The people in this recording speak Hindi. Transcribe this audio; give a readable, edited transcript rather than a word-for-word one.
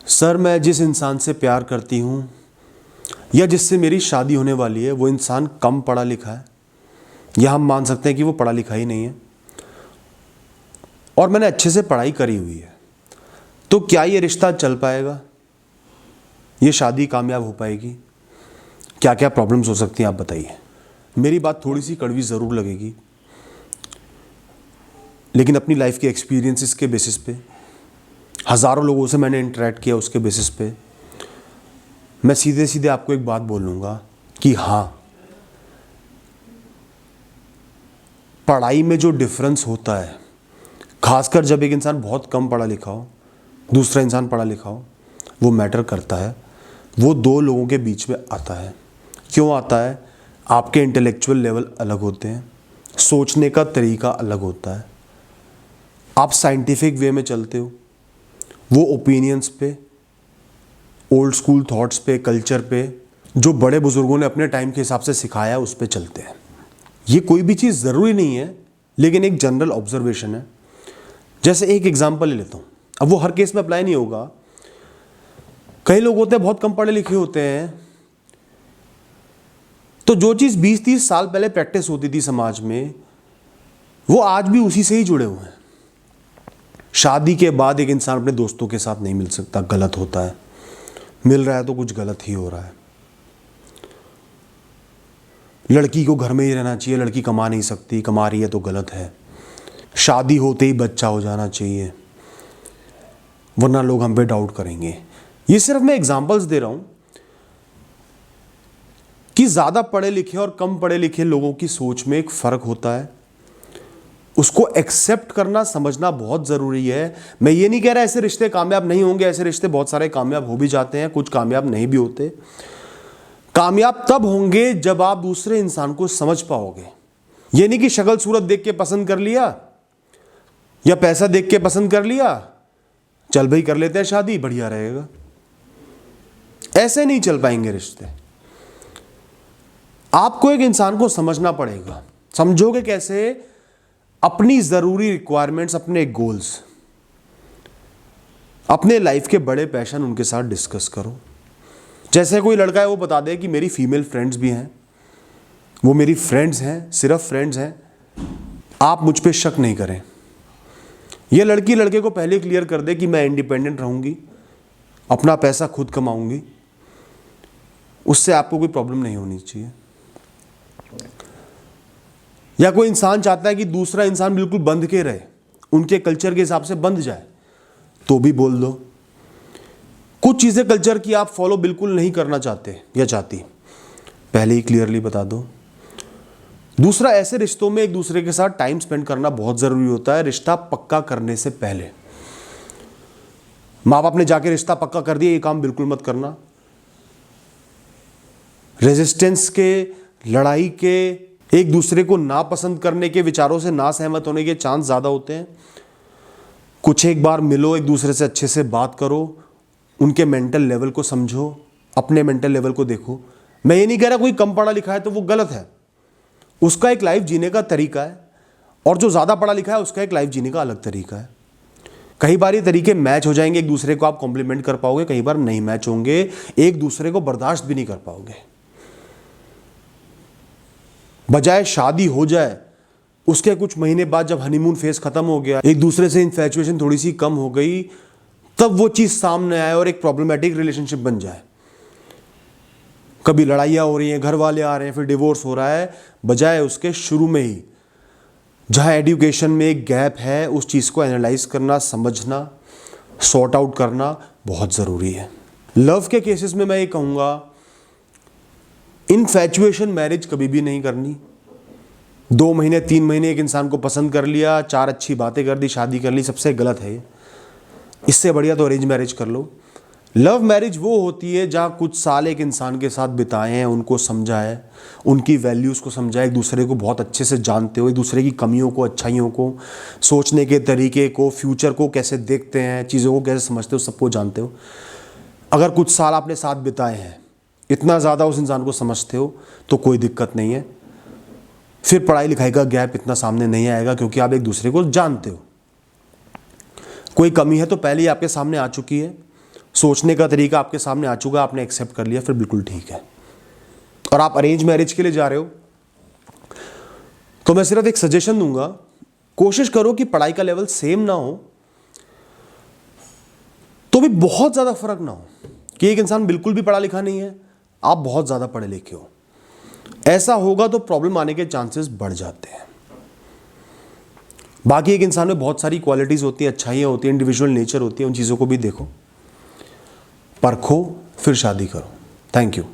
सर, मैं जिस इंसान से प्यार करती हूँ या जिससे मेरी शादी होने वाली है वो इंसान कम पढ़ा लिखा है, या हम मान सकते हैं कि वो पढ़ा लिखा ही नहीं है, और मैंने अच्छे से पढ़ाई करी हुई है। तो क्या ये रिश्ता चल पाएगा? ये शादी कामयाब हो पाएगी? क्या क्या प्रॉब्लम्स हो सकती हैं, आप बताइए। मेरी बात थोड़ी सी कड़वी ज़रूर लगेगी, लेकिन अपनी लाइफ के एक्सपीरियंसेस के बेसिस पे, हज़ारों लोगों से मैंने इंटरेक्ट किया, उसके बेसिस पे मैं सीधे सीधे आपको एक बात बोलूँगा कि हाँ, पढ़ाई में जो डिफरेंस होता है, खासकर जब एक इंसान बहुत कम पढ़ा लिखा हो, दूसरा इंसान पढ़ा लिखा हो, वो मैटर करता है। वो दो लोगों के बीच में आता है। क्यों आता है? आपके इंटेलेक्चुअल लेवल अलग होते हैं, सोचने का तरीका अलग होता है, आप साइंटिफिक वे में चलते हो, वो ओपिनियंस पे, ओल्ड स्कूल थॉट्स पे, कल्चर पे, जो बड़े बुजुर्गों ने अपने टाइम के हिसाब से सिखाया उस पे चलते हैं। ये कोई भी चीज़ ज़रूरी नहीं है, लेकिन एक जनरल ऑब्जर्वेशन है। जैसे एक एग्जांपल ले लेता हूँ, अब वो हर केस में अप्लाई नहीं होगा। कई लोग होते हैं बहुत कम पढ़े लिखे होते हैं, तो जो चीज़ 20-30 साल पहले प्रैक्टिस होती थी समाज में, वो आज भी उसी से ही जुड़े हुए हैं। शादी के बाद एक इंसान अपने दोस्तों के साथ नहीं मिल सकता, गलत होता है। मिल रहा है तो कुछ गलत ही हो रहा है। लड़की को घर में ही रहना चाहिए, लड़की कमा नहीं सकती, कमा रही है तो गलत है। शादी होते ही बच्चा हो जाना चाहिए, वरना लोग हम पे डाउट करेंगे। ये सिर्फ मैं एग्जांपल्स दे रहा हूं कि ज़्यादा पढ़े लिखे और कम पढ़े लिखे लोगों की सोच में एक फ़र्क होता है। उसको एक्सेप्ट करना, समझना बहुत ज़रूरी है। मैं ये नहीं कह रहा ऐसे रिश्ते कामयाब नहीं होंगे, ऐसे रिश्ते बहुत सारे कामयाब हो भी जाते हैं, कुछ कामयाब नहीं भी होते। कामयाब तब होंगे जब आप दूसरे इंसान को समझ पाओगे। ये नहीं कि शक्ल सूरत देख के पसंद कर लिया या पैसा देख के पसंद कर लिया, चल भाई कर लेते हैं शादी, बढ़िया रहेगा। ऐसे नहीं चल पाएंगे रिश्ते। आपको एक इंसान को समझना पड़ेगा। समझोगे कैसे? अपनी ज़रूरी रिक्वायरमेंट्स, अपने गोल्स, अपने लाइफ के बड़े पैशन उनके साथ डिस्कस करो। जैसे कोई लड़का है वो बता दे कि मेरी फीमेल फ्रेंड्स भी हैं, वो मेरी फ्रेंड्स हैं, सिर्फ फ्रेंड्स हैं, आप मुझ पे शक नहीं करें। ये लड़की लड़के को पहले क्लियर कर दे कि मैं इंडिपेंडेंट रहूंगी, अपना पैसा खुद कमाऊंगी, उससे आपको कोई प्रॉब्लम नहीं होनी चाहिए। या कोई इंसान चाहता है कि दूसरा इंसान बिल्कुल बंध के रहे, उनके कल्चर के हिसाब से बंध जाए, तो भी बोल दो। कुछ चीज़ें कल्चर की आप फॉलो बिल्कुल नहीं करना चाहते या चाहती, पहले ही क्लियरली बता दो। दूसरा, ऐसे रिश्तों में एक दूसरे के साथ टाइम स्पेंड करना बहुत ज़रूरी होता है, रिश्ता पक्का करने से पहले। माँ बाप ने जाके रिश्ता पक्का कर दिया, ये काम बिल्कुल मत करना। रेजिस्टेंस के, लड़ाई के, एक दूसरे को नापसंद करने के, विचारों से ना सहमत होने के चांस ज़्यादा होते हैं। कुछ एक बार मिलो, एक दूसरे से अच्छे से बात करो, उनके मेंटल लेवल को समझो, अपने मेंटल लेवल को देखो। मैं ये नहीं कह रहा कोई कम पढ़ा लिखा है तो वो गलत है, उसका एक लाइफ जीने का तरीका है, और जो ज़्यादा पढ़ा लिखा है उसका एक लाइफ जीने का अलग तरीका है। कई बार ये तरीके मैच हो जाएंगे, एक दूसरे को आप कॉम्प्लीमेंट कर पाओगे, कई बार नहीं मैच होंगे, एक दूसरे को बर्दाश्त भी नहीं कर पाओगे। बजाय शादी हो जाए, उसके कुछ महीने बाद जब हनीमून फेज खत्म हो गया, एक दूसरे से इन्फैचुएशन थोड़ी सी कम हो गई, तब वो चीज़ सामने आए और एक प्रॉब्लमेटिक रिलेशनशिप बन जाए। कभी लड़ाइयाँ हो रही हैं, घर वाले आ रहे हैं, फिर डिवोर्स हो रहा है, बजाय उसके शुरू में ही जहाँ एजुकेशन में एक गैप है, उस चीज़ को एनालाइज करना, समझना, सॉर्ट आउट करना बहुत ज़रूरी है। लव के केसेस में मैं ये कहूँगा, इनफैचुएशन मैरिज कभी भी नहीं करनी। 2 महीने 3 महीने एक इंसान को पसंद कर लिया, 4 अच्छी बातें कर दी, शादी कर ली, सबसे गलत है ये। इससे बढ़िया तो अरेंज मैरिज कर लो। लव मैरिज वो होती है जहाँ कुछ साल एक इंसान के साथ बिताए हैं, उनको समझा है, उनकी वैल्यूज़ को समझा है, एक दूसरे को बहुत अच्छे से जानते हो, एक दूसरे की कमियों को, अच्छाइयों को, सोचने के तरीके को, फ्यूचर को कैसे देखते हैं, चीज़ों को कैसे समझते हो, सबको जानते हो। अगर कुछ साल आपने साथ बिताए हैं, इतना ज़्यादा उस इंसान को समझते हो, तो कोई दिक्कत नहीं है। फिर पढ़ाई लिखाई का गैप इतना सामने नहीं आएगा, क्योंकि आप एक दूसरे को जानते हो। कोई कमी है तो पहले ही आपके सामने आ चुकी है, सोचने का तरीका आपके सामने आ चुका, आपने एक्सेप्ट कर लिया, फिर बिल्कुल ठीक है। और आप अरेंज मैरिज के लिए जा रहे हो तो मैं सिर्फ एक सजेशन दूंगा, कोशिश करो कि पढ़ाई का लेवल सेम ना हो, तो भी बहुत ज्यादा फर्क ना हो कि एक इंसान बिल्कुल भी पढ़ा लिखा नहीं है, आप बहुत ज्यादा पढ़े लिखे हो। ऐसा होगा तो प्रॉब्लम आने के चांसेस बढ़ जाते हैं। बाकी एक इंसान में बहुत सारी क्वालिटीज होती हैं, अच्छाइयां होती हैं, इंडिविजुअल नेचर होती है, उन चीजों को भी देखो, परखो, फिर शादी करो। Thank you.